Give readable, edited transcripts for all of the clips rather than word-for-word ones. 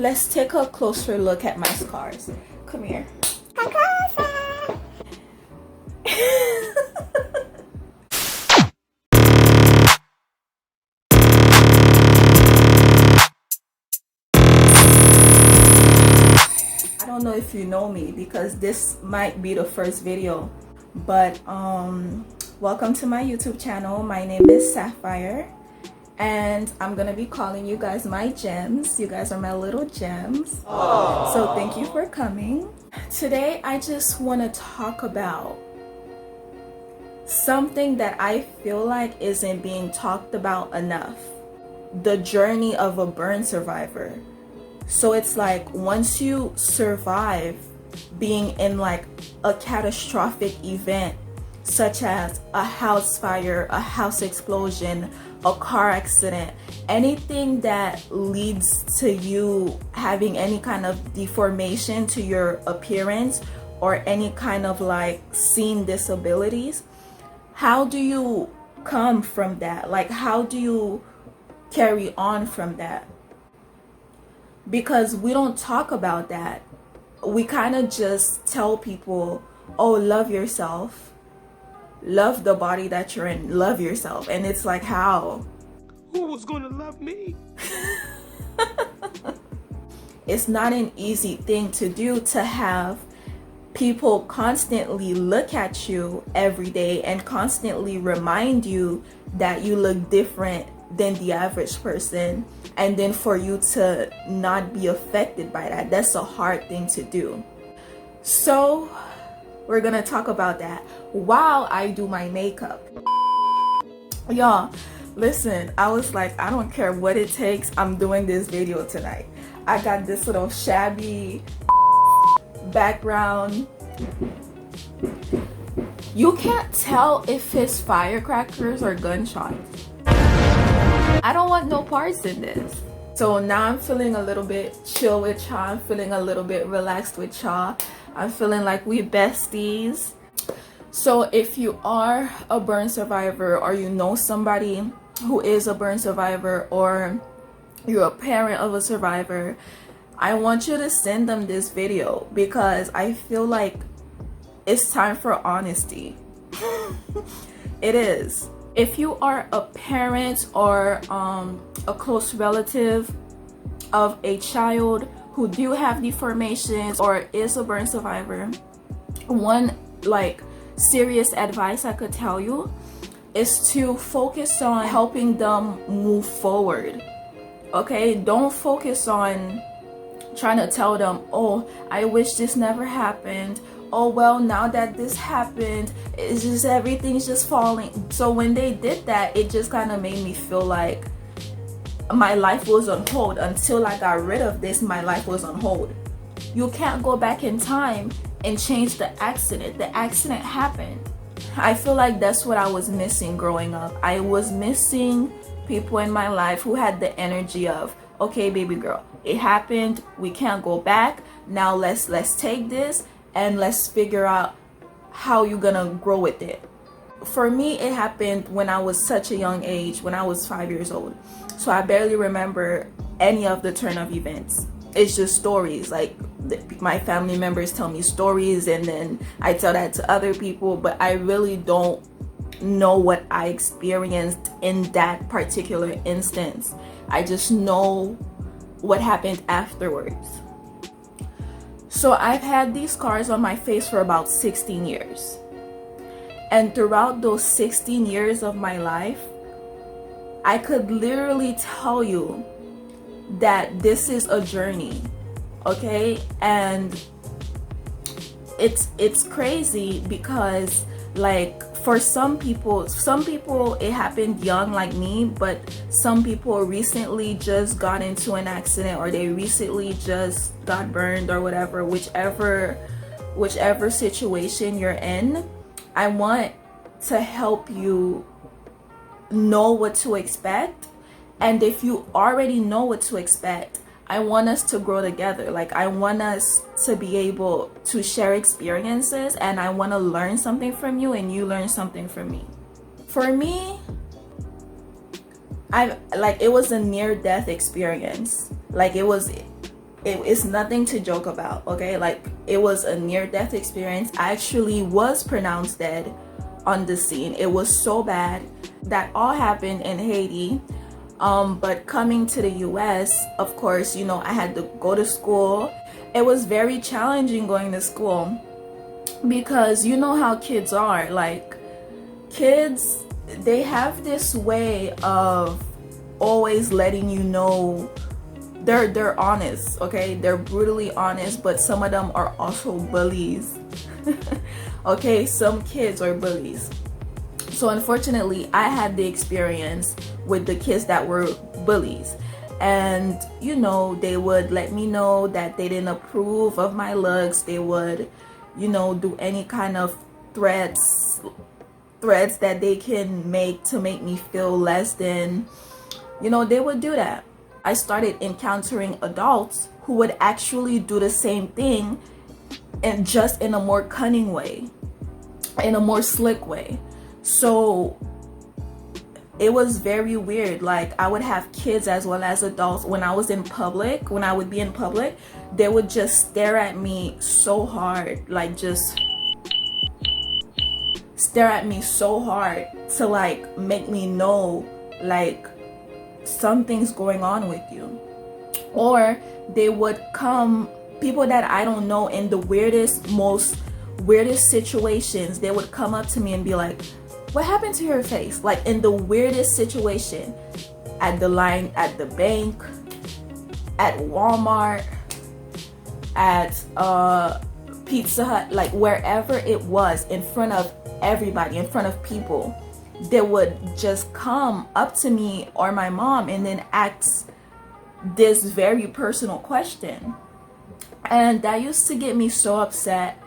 let's take a closer look at my scars. Come here. Come closer. I don't know if you know me because this might be the first video, but welcome to my YouTube channel. My name is Sapphire, and I'm gonna be calling you guys my gems. You guys are my little gems. Aww. So thank you for coming. Today I just want to talk about something that I feel like isn't being talked about enough: the journey of a burn survivor. So it's like, once you survive being in like a catastrophic event, such as a house fire, a house explosion, a car accident, anything that leads to you having any kind of deformation to your appearance or any kind of like seeing disabilities, how do you come from that? Like, how do you carry on from that? Because we don't talk about that. We kind of just tell people, oh, love yourself, love the body that you're in, love yourself. And it's like, how? Who was gonna love me? It's not an easy thing to do, to have people constantly look at you every day and constantly remind you that you look different than the average person, and then for you to not be affected by that. That's a hard thing to do. So we're gonna talk about that while I do my makeup. Y'all, listen, I was like, I don't care what it takes, I'm doing this video tonight. I got this little shabby background. You can't tell if it's firecrackers or gunshots. I don't want no parts in this. So now I'm feeling a little bit chill with y'all. I'm feeling a little bit relaxed with y'all. I'm feeling like we besties. So if you are a burn survivor, or you know somebody who is a burn survivor, or you're a parent of a survivor, I want you to send them this video, because I feel like it's time for honesty. It is. If you are a parent or a close relative of a child who do have deformations or is a burn survivor, one like serious advice I could tell you is to focus on helping them move forward. Okay, don't focus on trying to tell them, oh, I wish this never happened. Oh, well, now that this happened, it's just, everything's just falling. So when they did that, it just kind of made me feel like my life was on hold. Until I got rid of this, my life was on hold. You can't go back in time and change the accident. The accident happened. I feel like that's what I was missing growing up. I was missing people in my life who had the energy of, okay, baby girl, it happened, we can't go back. Now let's take this and let's figure out how you're gonna grow with it. For me, it happened when I was such a young age, when I was 5 years old. So I barely remember any of the turn of events. It's just stories. Like, my family members tell me stories, and then I tell that to other people, but I really don't know what I experienced in that particular instance. I just know what happened afterwards. So I've had these scars on my face for about 16 years. And throughout those 16 years of my life, I could literally tell you that this is a journey, okay? And it's crazy because, like, for some people it happened young like me, but some people recently just got into an accident, or they recently just got burned, or whatever, whichever situation you're in. I want to help you know what to expect, and if you already know what to expect, I want us to grow together. Like, I want us to be able to share experiences, and I want to learn something from you and you learn something from me. For me, it was a near-death experience. Like, it was It's nothing to joke about, okay? Like, it was a near-death experience. I actually was pronounced dead on the scene. It was so bad. That all happened in Haiti. But coming to the US, of course, you know, I had to go to school. It was very challenging going to school because you know how kids are. Like, kids, they have this way of always letting you know they're honest, okay? They're brutally honest, but some of them are also bullies. Okay, some kids are bullies. So unfortunately, I had the experience with the kids that were bullies. And you know, they would let me know that they didn't approve of my looks. They would, you know, do any kind of threats that they can make to make me feel less than, you know, they would do that. I started encountering adults who would actually do the same thing, and just in a more cunning way, in a more slick way. So it was very weird. Like, I would have kids as well as adults when I was in public, when I would be in public, they would just stare at me so hard, like just stare at me so hard to like make me know like something's going on with you. Or they would come, people that I don't know, in the weirdest situations, they would come up to me and be like, what happened to your face? Like, in the weirdest situation, at the line at the bank, at Walmart, at Pizza Hut, like wherever it was, in front of everybody, in front of people. They would just come up to me or my mom and then ask this very personal question. And that used to get me so upset,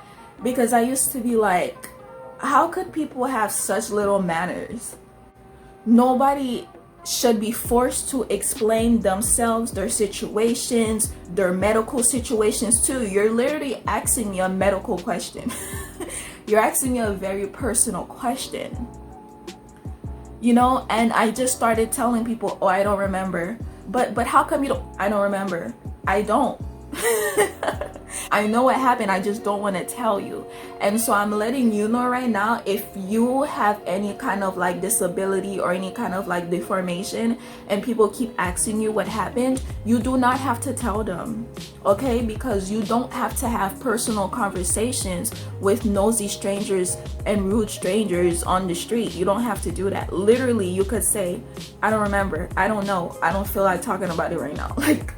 because I used to be like, how could people have such little manners? Nobody should be forced to explain themselves, their situations, their medical situations too. You're literally asking me a medical question. You're asking me a very personal question. You know, and I just started telling people, oh, I don't remember. But how come you don't? I don't remember. I don't. I know what happened, I just don't want to tell you. And so I'm letting you know right now, if you have any kind of like disability or any kind of like deformation and people keep asking you what happened, you do not have to tell them, okay? Because you don't have to have personal conversations with nosy strangers and rude strangers on the street. You don't have to do that. Literally, you could say, I don't remember, I don't know, I don't feel like talking about it right now. Like,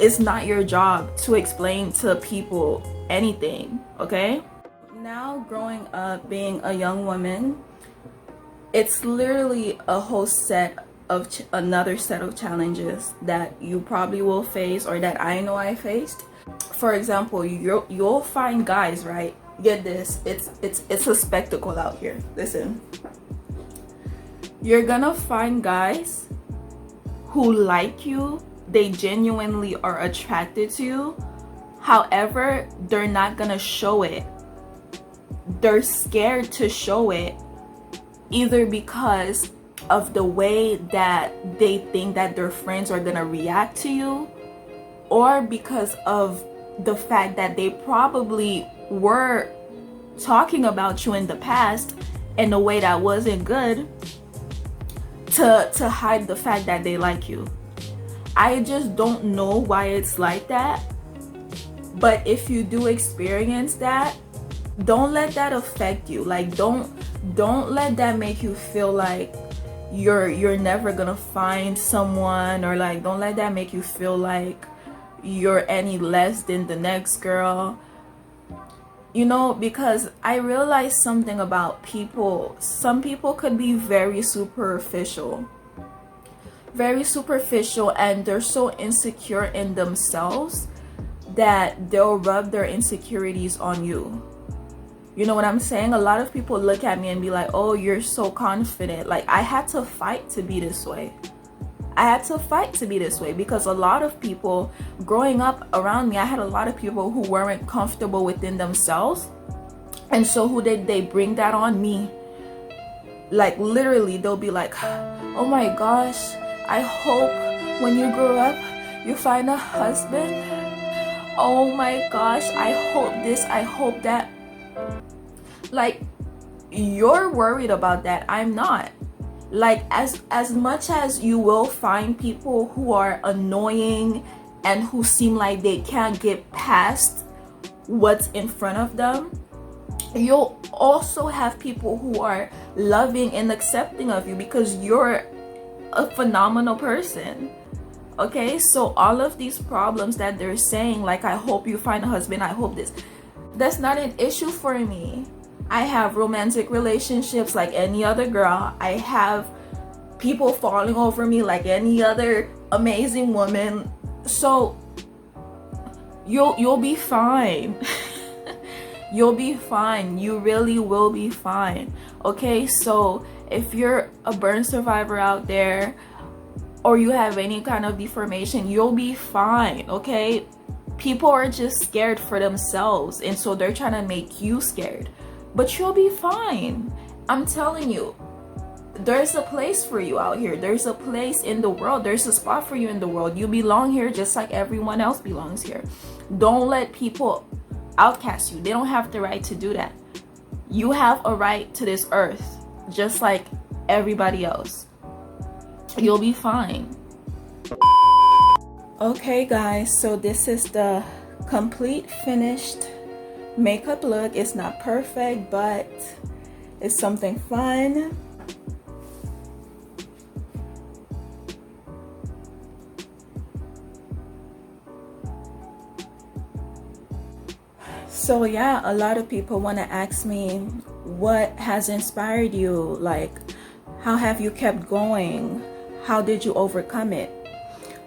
it's not your job to explain to people anything, okay? Now, growing up, being a young woman, it's literally a whole set of another set of challenges that you probably will face, or that I know I faced. For example, you'll find guys, right? Get this, it's a spectacle out here. Listen, you're gonna find guys who like you. They genuinely are attracted to you. However, they're not gonna show it. They're scared to show it, either because of the way that they think that their friends are gonna react to you, or because of the fact that they probably were talking about you in the past in a way that wasn't good, to hide the fact that they like you. I just don't know why it's like that. But if you do experience that, don't let that affect you. Like, don't let that make you feel like you're never gonna find someone, or like, don't let that make you feel like you're any less than the next girl. You know, because I realized something about people. Some people could be very superficial, and they're so insecure in themselves that they'll rub their insecurities on you. You know what I'm saying? A lot of people look at me and be like, oh, you're so confident. Like, I had to fight to be this way. Because a lot of people growing up around me, I had a lot of people who weren't comfortable within themselves. And so who did they bring that on me? Like, literally, they'll be like, oh my gosh, I hope when you grow up, You find a husband? Oh my gosh, I hope this, I hope that. Like, you're worried about that. I'm not. Like, as much as you will find people who are annoying and who seem like they can't get past what's in front of them, you'll also have people who are loving and accepting of you because you're a phenomenal person. Okay, so all of these problems that they're saying, like, I hope you find a husband, I hope this, that's not an issue for me. I have romantic relationships like any other girl. I have people falling over me like any other amazing woman. So you'll be fine. You'll be fine. You really will be fine. Okay, so if you're a burn survivor out there or you have any kind of deformation, you'll be fine. Okay, people are just scared for themselves, and so they're trying to make you scared, but you'll be fine. I'm telling you, there's a place for you out here. There's a place in the world. There's a spot for you in the world. You belong here just like everyone else belongs here. Don't let people outcast you. They don't have the right to do that. You have a right to this earth just like everybody else. You'll be fine. Okay guys, so this is the complete finished makeup look. It's not perfect, but it's something fun. So yeah, a lot of people want to ask me, what has inspired you? Like, how have you kept going? How did you overcome it?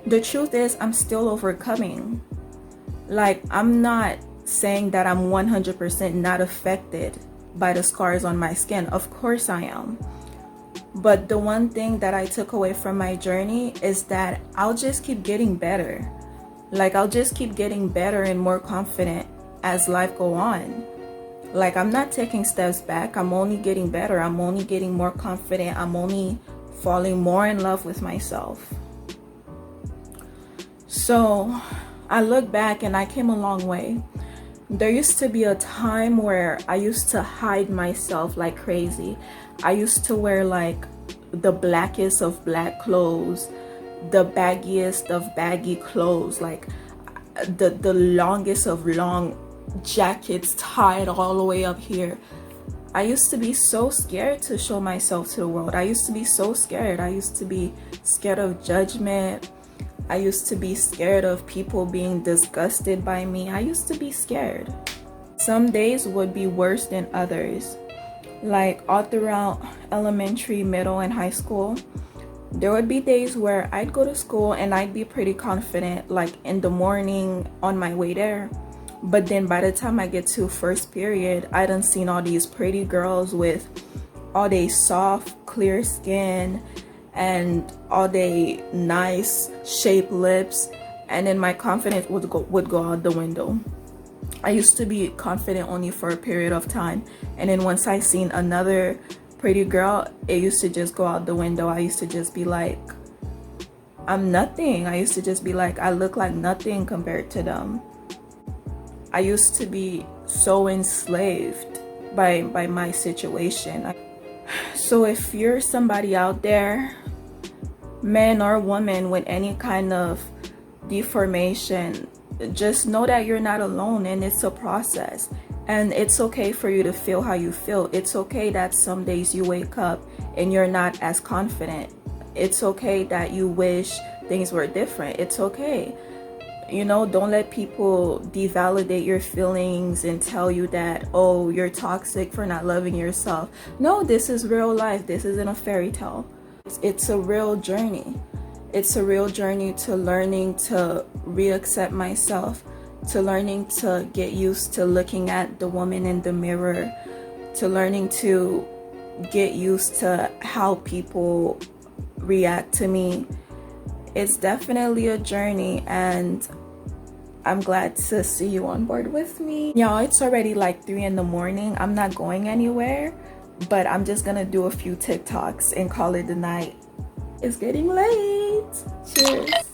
The truth is, I'm still overcoming. Like, I'm not saying that I'm 100% not affected by the scars on my skin. Of course I am. But the one thing that I took away from my journey is that I'll just keep getting better. Like, I'll just keep getting better and more confident as life go on. Like, I'm not taking steps back. I'm only getting better. I'm only getting more confident. I'm only falling more in love with myself. So I look back and I came a long way. There used to be a time where I used to hide myself like crazy. I used to wear like the blackest of black clothes, the baggiest of baggy clothes, like the longest of long jackets tied all the way up here. I used to be so scared to show myself to the world. I used to be so scared. I used to be scared of judgment. I used to be scared of people being disgusted by me. I used to be scared. Some days would be worse than others. Like, all throughout elementary, middle, and high school, there would be days where I'd go to school and I'd be pretty confident, like in the morning on my way there. But then by the time I get to first period, I done seen all these pretty girls with all they soft, clear skin and all they nice shaped lips, and then my confidence would go out the window. I used to be confident only for a period of time, and then once I seen another pretty girl, it used to just go out the window. I used to just be like, I'm nothing. I used to just be like, I look like nothing compared to them. I used to be so enslaved by my situation. So if you're somebody out there, man or woman, with any kind of deformation, just know that you're not alone, and it's a process. And it's okay for you to feel how you feel. It's okay that some days you wake up and you're not as confident. It's okay that you wish things were different. It's okay. You know, don't let people devalidate your feelings and tell you that, oh, you're toxic for not loving yourself. No, this is real life. This isn't a fairy tale. It's a real journey. It's a real journey to learning to reaccept myself, to learning to get used to looking at the woman in the mirror, to learning to get used to how people react to me. It's definitely a journey, and I'm glad to see you on board with me. Y'all, it's already like 3 in the morning. I'm not going anywhere, but I'm just gonna do a few TikToks and call it a night. It's getting late. Cheers.